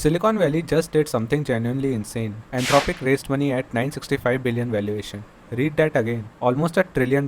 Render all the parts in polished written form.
Silicon Valley just did something genuinely insane. Anthropic raised money at 965 billion valuation. Read that again. Almost $1 trillion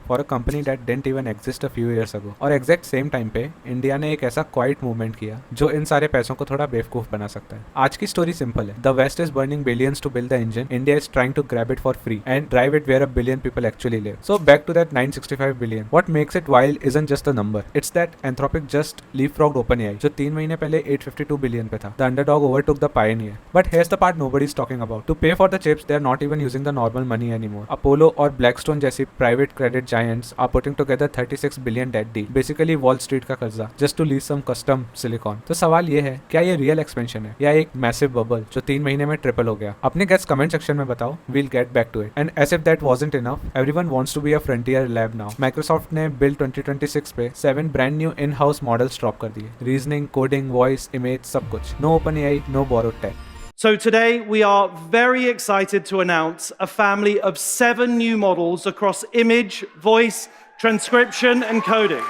for a company that didn't even exist a few years ago. और exact same time पे India ने एक ऐसा quite movement किया जो इन सारे पैसों को थोड़ा बेवकूफ बना सकता है. आज की स्टोरी सिंपल है. The waste is burning billions to build the engine. India is trying to grab it for free and drive it where a billion people actually live. So back to that 965 billion. What makes it wild isn't just the number. It's that Anthropic just leapfrogged OpenAI जो 3 महीने पहले 852 billion पे था. The underdog overtook the pioneer. But here's the part nobody is talking about. To pay for the chips they are not even using the normal money anymore. Apollo और Blackstone जैसी private credit giants are putting together 36 billion debt deal, basically Wall Street का कर्जा, just to lease some custom silicon. तो सवाल ये है, क्या ये रियल एक्सपेंशन है या एक मैसिव बबल जो 3 महीने में ट्रिपल हो गया? अपने गेस कमेंट सेक्शन में बताओ. We'll get back to it. And as if that wasn't enough, everyone wants to be a frontier lab now. Microsoft ने बिल्ड 2026 पे 7 brand new in house models drop कर दिए. Reasoning, coding, voice, image, सब कुछ. No OpenAI, no borrowed tech. So today we are very excited to announce a family of 7 new models across image, voice, transcription and coding.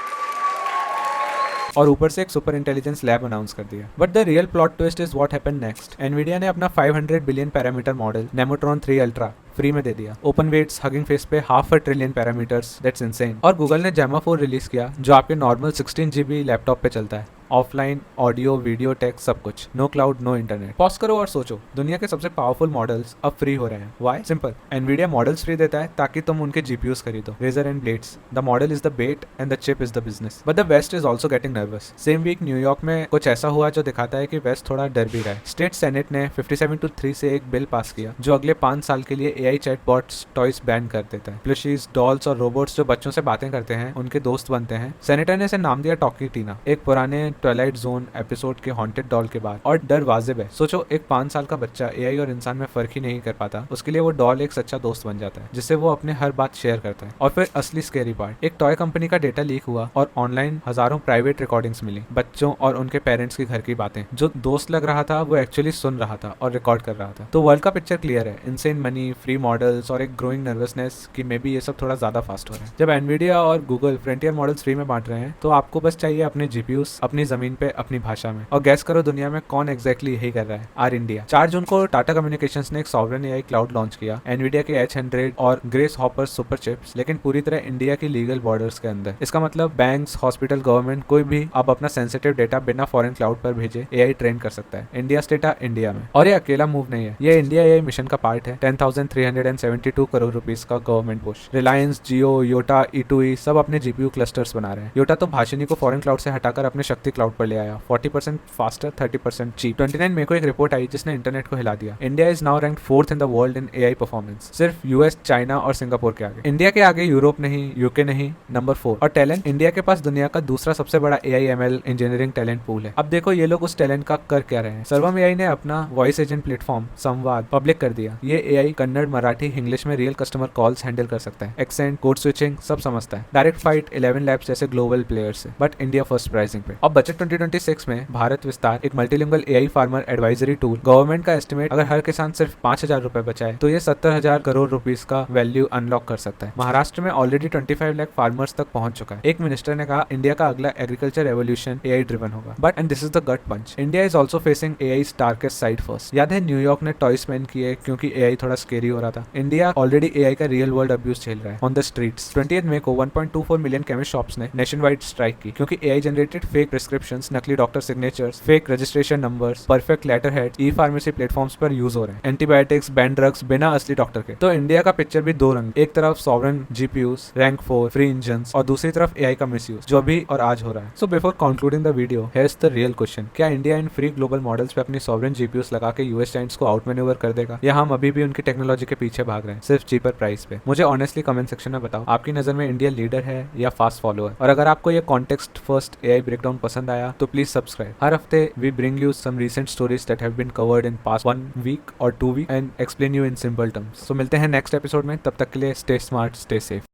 और ऊपर से एक super intelligence lab announce कर दिया. But the real plot twist is what happened next. Nvidia ने अपना 500 billion parameter model Nemotron 3 ultra free में दे दिया. ओपन वेट्स, हगिंग फेस पे 500 ट्रिलियन पैरामीटर्स, दैट्स इनसेन. और गूगल ने जैमा 4 रिलीज किया जो आपके नॉर्मल 16 GB लैपटॉप पे चलता है. ऑफलाइन ऑडियो, वीडियो, टेक्स्ट, सब कुछ. No cloud, no internet. Pause करो और सोचो, दुनिया के सबसे पावरफुल मॉडल्स अब फ्री हो रहे हैं. Why? Simple. Nvidia models free देता है ताकि तुम उनके GPUs खरीदो. Razor and blades. The model is the bet and the chip is the business. But the waste is also getting nervous. Same week New York में कुछ ऐसा हुआ जो दिखाता है कि वेस्ट थोड़ा डर भी रहा है. स्टेट सेनेट ने 57-3 से एक बिल पास किया जो अगले 5 साल के लिए AI चैटबॉट्स टॉयज बैन कर देता है. प्लशीज, डॉल्स और रोबोट्स जो बच्चों से बातें करते हैं उनके दोस्त बनते हैं. सेनेटर ने इसे नाम दिया टॉकी टीना, एक पुराने ट्वाइलाइट जोन एपिसोड के हॉन्टेड डॉल के बाद. और डर वाजिब है. सोचो, एक 5 साल का बच्चा AI और इंसान में फर्क ही नहीं कर पाता, उसके लिए वो डॉल एक सच्चा दोस्त बन जाता है जिससे वो अपने हर बात शेयर करता है. और फिर असली स्केरी पार्ट, एक टॉय कंपनी का डेटा लीक हुआ और ऑनलाइन हजारों प्राइवेट रिकॉर्डिंग्स मिली, बच्चों और उनके पेरेंट्स के घर की बातें. जो दोस्त लग रहा था वो एक्चुअली सुन रहा था और रिकॉर्ड कर रहा था. तो वर्ल्ड का पिक्चर क्लियर है. इनसेन मनी, फ्री मॉडल्स और एक ग्रोइंग नर्वसनेस कि मे बी ये सब थोड़ा ज्यादा फास्ट हो रहा है. जब एनवीडिया और गूगल फ्रंटियर मॉडल्स फ्री में बांट रहे हैं तो आपको बस चाहिए अपने GPUs अपनी जमीन पे अपनी भाषा में. और गैस करो दुनिया में कौन एग्जैक्टली यही कर रहा है? R India. 4 जून को टाटा कम्युनिकेशंस ने एक सॉवरेन AI क्लाउड लॉन्च किया. एनवीडिया के H100 और ग्रेस हॉपर सुपर चिप्स, लेकिन पूरी तरह इंडिया की लीगल बॉर्डर्स के अंदर. इसका मतलब बैंक्स, हॉस्पिटल, गवर्नमेंट कोई भी अब अपना सेंसिटिव डेटा बिना फॉरेन क्लाउड पर भेजे AI ट्रेन कर सकता है. इंडिया डेटा इंडिया में. और ये अकेला मूव नहीं है, ये इंडिया AI मिशन का पार्ट है. 10,372 करोड़ रुपीस का गवर्नमेंट पुश. रिलायंस, जियो, योटा, E2E सब अपने GPU क्लस्टर्स बना रहे हैं. योटा तो भाषिनी को फॉरेन क्लाउड से हटाकर अपने शक्ति क्लाउड पर ले आया. 40% फास्टर, 30% चीप. 29 मई को एक रिपोर्ट आई जिसने इंटरनेट को हिला दिया. India is now ranked 4th in the world in AI performance, सिर्फ US, चाइना और सिंगापुर के आगे. इंडिया के आगे यूरोप नहीं, UK नहीं, नंबर 4. और टैलेंट, इंडिया के पास दुनिया का दूसरा सबसे बड़ा AI ML engineering talent pool है. अब देखो ये लोग उस टैलेंट का कर क्या रहे हैं. सर्वम AI ने अपना वॉइस एजेंट प्लेटफॉर्म संवाद पब्लिक कर दिया. ये AI कन्नड़, मराठी, इंग्लिश में रियल कस्टमर कॉल्स हैंडल कर सकता है. एक्सेंट, कोड स्विचिंग सब समझता है. डायरेक्ट फाइट 11 लैब्स जैसे ग्लोबल प्लेयर्स से, बट इंडिया फर्स्ट प्राइसिंग पे. अब बजट 2026 में भारत विस्तार, एक multilingual AI farmer advisory tool. Government का एस्टिमेट, अगर हर किसान सिर्फ 5,000 रुपए बचाए तो ये 70,000 करोड़ रुपीस का वैल्यू अनलॉक कर सकता है. महाराष्ट्र में ऑलरेडी 25 लाख फार्मर्स तक पहुंच चुका है. एक मिनिस्टर ने कहा इंडिया का अगला एग्रीकल्चर रेवोल्यूशन AI ड्रिवन होगा. But and this is the gut punch, India is also facing AI's darkest side first. याद है न्यूयॉर्क ने टॉयज बैन किए क्योंकि AI थोड़ा स्केरी हो रहा था. इंडिया ऑलरेडी AI का रियल वर्ल्ड अब्यूज झेल रहा है ऑन द स्ट्रीट्स. 20 मई को 1.24 मिलियन केमिस्ट शॉप्स ने नेशन वाइड स्ट्राइक की क्योंकि AI जनरेटेड फेक प्रिस्क्रिप्शंस, नकली doctor signatures, fake registration numbers, perfect letterhead e-pharmacy platforms पर यूज हो रहे हैं. एंटीबायोटिक्स, बैन ड्रग्स बिना असली डॉक्टर के. तो इंडिया का पिक्चर भी दो रंग, एक तरफ sovereign GPUs, rank 4, free engines, और दूसरी तरफ AI का मिसयूज जो अभी और आज हो रहा है. So before concluding the video, here's the real question, क्या इंडिया इन फ्री ग्लोबल मॉडल्स पे अपनी सॉवरेन GPUs लगा के US जायंट्स को आउट मैन्यूवर कर देगा, या हम अभी भी उनकी टेक्नोलॉजी के पीछे भाग रहे हैं सिर्फ चीपर प्राइस पे? मुझे ऑनेस्टली कमेंट सेक्शन में बताओ, आपकी नजर में इंडिया लीडर है या फास्ट फॉलोअर? और अगर आपको ये कॉन्टेक्स्ट फर्स्ट AI ब्रेकडाउन पसंद आया तो प्लीज सब्सक्राइब. हर हफ्ते we bring you some recent stories that have been covered in past 1 week or 2 weeks and explain you in simple terms. So मिलते हैं नेक्स्ट एपिसोड में, तब तक के लिए stay smart, stay safe.